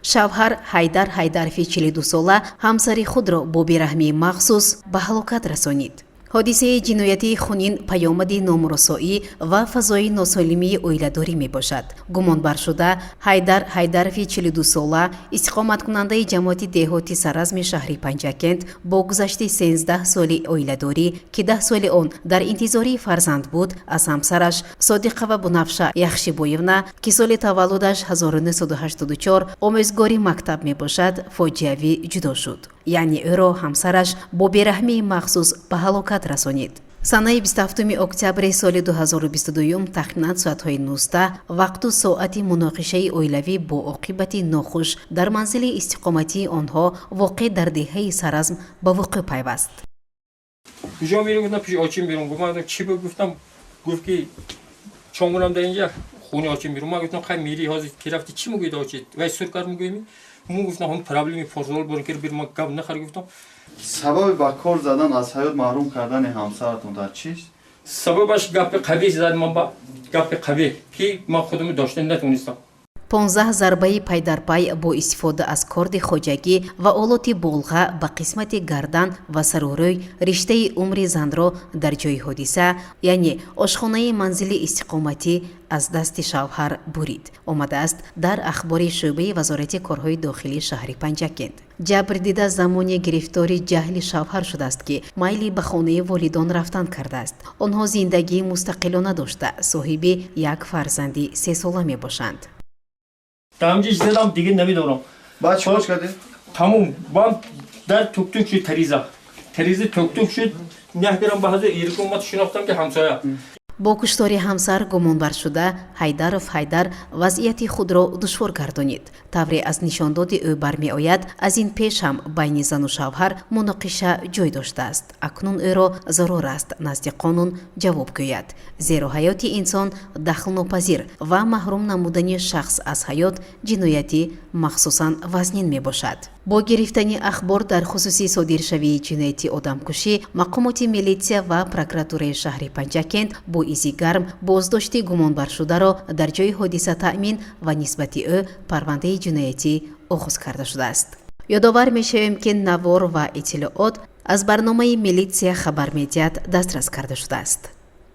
шавҳар Ҳайдар Ҳайдарови 42 сола ҳамсари худро бо бераҳмии махсус ба ҳалокат расонид. ҳодисаи ҷиноятии хунин паёмади номурасоӣ ва фазои носолимии оиладорӣ мебошад. гумонбаршуда Ҳайдар Ҳайдарови 42 сола истиқоматкунандаи ҷамоати деҳоти саразми шаҳри Панҷакент бо гузашти 13 соли оиладорӣ ки 10 соли он дар интизори фарзанд буд, аз ҳамсараш Содиқова Бунафша Яхшибоевна ки соли таваллудаш 1984 омӯзгори мактаб мебошад, фоҷиавӣ ҷудо шуд. яъне ӯро ҳамсараш бо бераҳмии махсус ба ҳалокат расонид. санаи 27 октябри соли 2022 тахминан соатҳои 19 вақту соати муноқишаи оилавӣ бо оқибати нохуш дар манзили истиқоматии онҳо воқеъ дар деҳаи Саразм ба вуқӯъ пайваст. куҷо мерем гуфтам пиши очим берум. гуфтам чӣ гуфтам, гуфт ки чонгунам дар инҷа хуни очим берум. ман гуфтам хай мери ҳозир ки рафти чӣ мегӯед очид вай суркар мегӯеми. мун гуфтам ҳам проблеми форзол бор кер бир ман гап нахар. гуфтам сабаби ба кор задан аз ҳаёт маҳрум кардани ҳамсаратон дар чист? сабабаш гапи қабеҳ зад. ман ба гапи қабеҳ ки ман худам дошта натонистам. 15 зарбаи пайдарпай бо истифода аз корди хоҷагӣ ва олоти болға ба қисмати гардан ва сарурӯй риштаи умри занро дар ҷои ҳодиса, яъне ошхонаи манзили истиқоматӣ аз дасти шавҳар бурид. омадааст дар ахбори шӯъбаи вазорати корҳои дохилии шаҳри Панҷакент. ҷабр дида замоне гирифтори ҷаҳли шавҳар шудааст ки майли ба хонаи волидон рафтан кардааст. онҳо зиндагии мустақилона дошта соҳиби як фарзанди 3 сола мебошанд. тамҷиш задам дига намедонам. баъд чӣ кардед? тамом бам дар тук-тук шуд. тариза тук-тук шуд. наҳкарам ба ҳазир иркомат шинохтам ки ҳамсоя. бо куштори ҳамсар гумонбаршуда Ҳайдаров Ҳайдар вазъияти худро душвор гардонид. тавре аз нишондоди ӯ бармеояд, аз ин пеш ҳам байни зану шавҳар муноқиша ҷой доштааст. акнун ӯро зарур аст назди қонун ҷавоб гӯяд, зеро ҳаёти инсон дахлнопазир ва маҳрум намудани шахс аз ҳаёт ҷиноятӣ махсусан вазнин мебошад. бо гирифтани ахбор дар хусуси содиршавии ҷинояти одамкушӣ, мақомоти милитсия ва прокуратураи шаҳри Панҷакент бо изи гарм боздошти гумонбаршударо дар ҷои ҳодиса таъмин ва нисбати ӯ парвандаи ҷиноятӣ оғоз карда шудааст. ёдовар мешавем ки навор ва иттилоот аз барномаи милитсия хабар медиҳад дастрас карда шудааст.